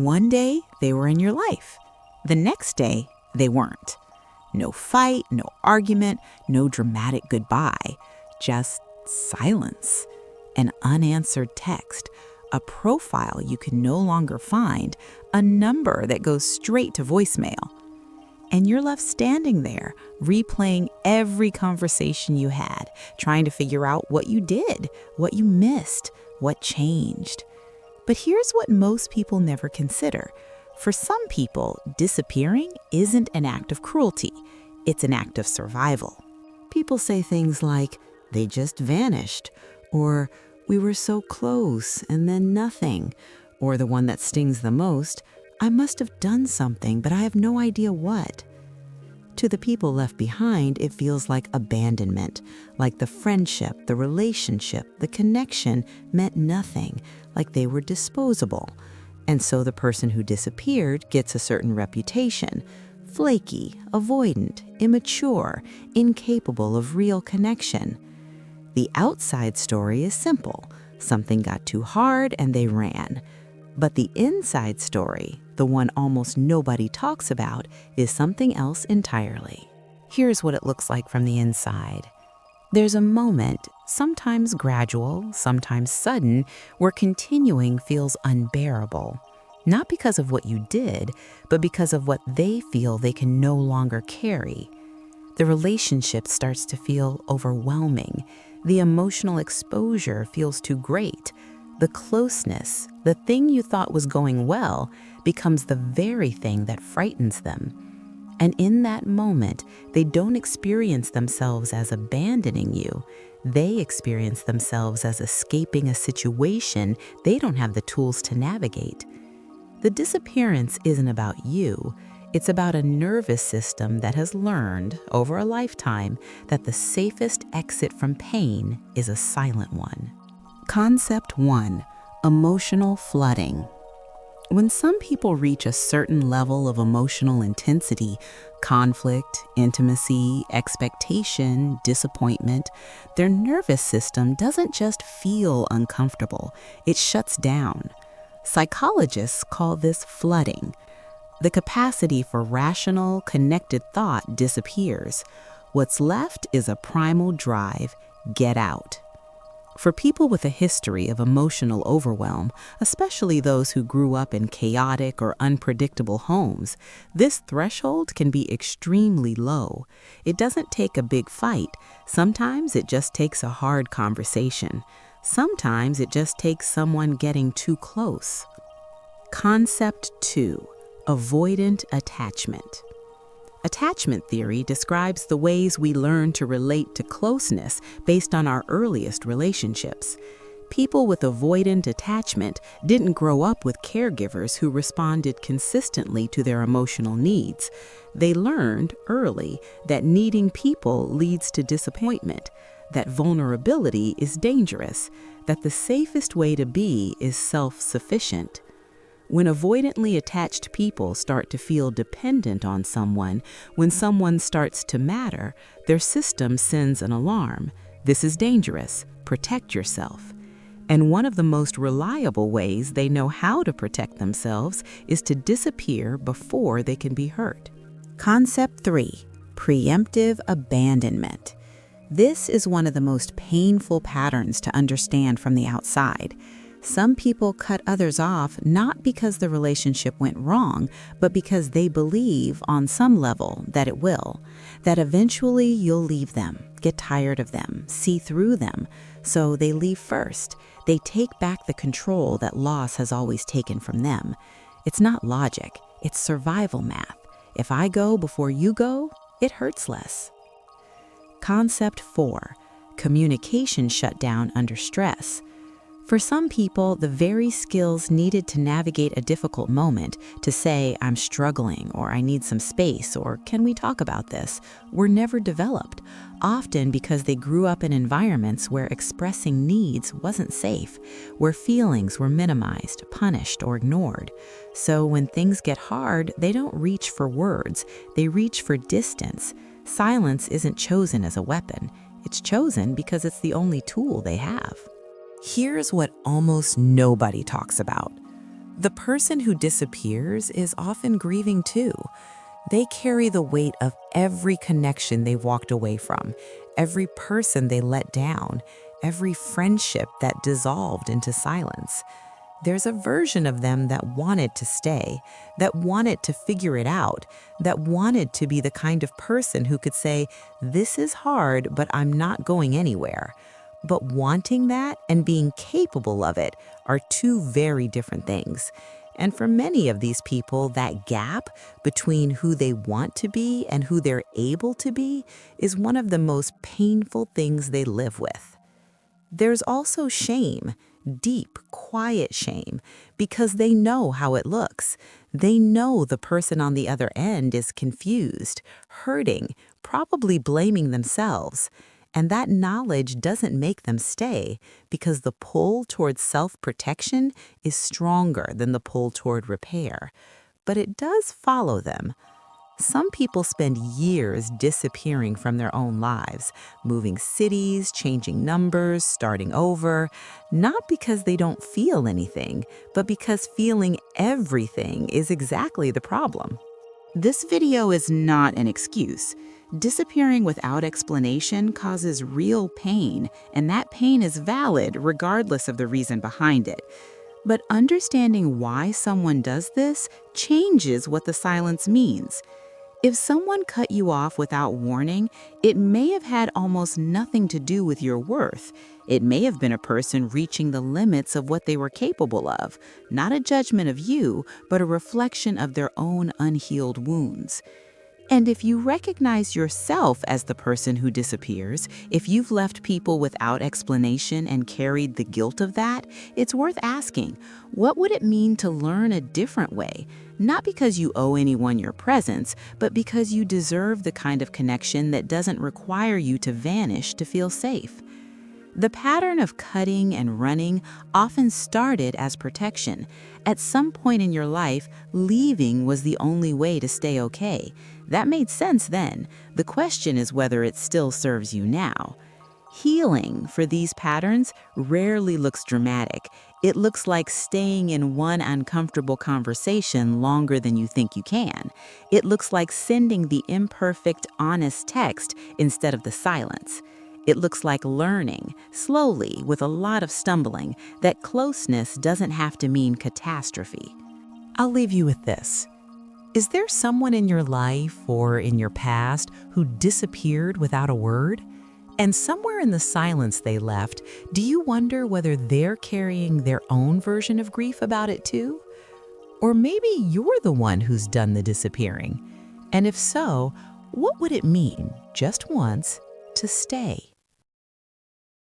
One day, they were in your life. The next day, they weren't. No fight, no argument, no dramatic goodbye. Just silence. An unanswered text. A profile you can no longer find. A number that goes straight to voicemail. And you're left standing there, replaying every conversation you had, trying to figure out what you did, what you missed, what changed. But here's what most people never consider. For some people, disappearing isn't an act of cruelty. It's an act of survival. People say things like, they just vanished, or we were so close and then nothing, or the one that stings the most, I must have done something, but I have no idea what. To the people left behind, it feels like abandonment, like the friendship, the relationship, the connection meant nothing, like they were disposable. And so the person who disappeared gets a certain reputation: flaky, avoidant, immature, incapable of real connection. The outside story is simple. Something got too hard and they ran. But the inside story, the one almost nobody talks about, is something else entirely. Here's what it looks like from the inside. There's a moment, sometimes gradual, sometimes sudden, where continuing feels unbearable. Not because of what you did, but because of what they feel they can no longer carry. The relationship starts to feel overwhelming. The emotional exposure feels too great. The closeness, the thing you thought was going well, becomes the very thing that frightens them. And in that moment, they don't experience themselves as abandoning you. They experience themselves as escaping a situation they don't have the tools to navigate. The disappearance isn't about you. It's about a nervous system that has learned, over a lifetime, that the safest exit from pain is a silent one. Concept 1. Emotional flooding. When some people reach a certain level of emotional intensity, conflict, intimacy, expectation, disappointment, their nervous system doesn't just feel uncomfortable, it shuts down. Psychologists call this flooding. The capacity for rational, connected thought disappears. What's left is a primal drive: get out. For people with a history of emotional overwhelm, especially those who grew up in chaotic or unpredictable homes, this threshold can be extremely low. It doesn't take a big fight. Sometimes it just takes a hard conversation. Sometimes it just takes someone getting too close. Concept 2. Avoidant attachment. Attachment theory describes the ways we learn to relate to closeness based on our earliest relationships. People with avoidant attachment didn't grow up with caregivers who responded consistently to their emotional needs. They learned early that needing people leads to disappointment, that vulnerability is dangerous, that the safest way to be is self-sufficient. When avoidantly attached people start to feel dependent on someone, when someone starts to matter, their system sends an alarm. This is dangerous. Protect yourself. And one of the most reliable ways they know how to protect themselves is to disappear before they can be hurt. Concept 3. Preemptive abandonment. This is one of the most painful patterns to understand from the outside. Some people cut others off not because the relationship went wrong, but because they believe on some level that it will, that eventually you'll leave them, get tired of them, see through them. So they leave first. They take back the control that loss has always taken from them. It's not logic, it's survival math. If I go before you go, it hurts less. Concept 4. Communication shutdown under stress. For some people, the very skills needed to navigate a difficult moment, to say, I'm struggling, or I need some space, or can we talk about this, were never developed, often because they grew up in environments where expressing needs wasn't safe, where feelings were minimized, punished, or ignored. So when things get hard, they don't reach for words, they reach for distance. Silence isn't chosen as a weapon. It's chosen because it's the only tool they have. Here's what almost nobody talks about. The person who disappears is often grieving too. They carry the weight of every connection they walked away from, every person they let down, every friendship that dissolved into silence. There's a version of them that wanted to stay, that wanted to figure it out, that wanted to be the kind of person who could say, "This is hard, but I'm not going anywhere." But wanting that and being capable of it are two very different things. And for many of these people, that gap between who they want to be and who they're able to be is one of the most painful things they live with. There's also shame, deep, quiet shame, because they know how it looks. They know the person on the other end is confused, hurting, probably blaming themselves. And that knowledge doesn't make them stay because the pull toward self-protection is stronger than the pull toward repair. But it does follow them. Some people spend years disappearing from their own lives, moving cities, changing numbers, starting over, not because they don't feel anything, but because feeling everything is exactly the problem. This video is not an excuse. Disappearing without explanation causes real pain, and that pain is valid regardless of the reason behind it. But understanding why someone does this changes what the silence means. If someone cut you off without warning, it may have had almost nothing to do with your worth. It may have been a person reaching the limits of what they were capable of, not a judgment of you, but a reflection of their own unhealed wounds. And if you recognize yourself as the person who disappears, if you've left people without explanation and carried the guilt of that, it's worth asking, what would it mean to learn a different way? Not because you owe anyone your presence, but because you deserve the kind of connection that doesn't require you to vanish to feel safe. The pattern of cutting and running often started as protection. At some point in your life, leaving was the only way to stay okay. That made sense then. The question is whether it still serves you now. Healing for these patterns rarely looks dramatic. It looks like staying in one uncomfortable conversation longer than you think you can. It looks like sending the imperfect, honest text instead of the silence. It looks like learning, slowly, with a lot of stumbling, that closeness doesn't have to mean catastrophe. I'll leave you with this. Is there someone in your life or in your past who disappeared without a word? And somewhere in the silence they left, do you wonder whether they're carrying their own version of grief about it too? Or maybe you're the one who's done the disappearing. And if so, what would it mean, just once, to stay?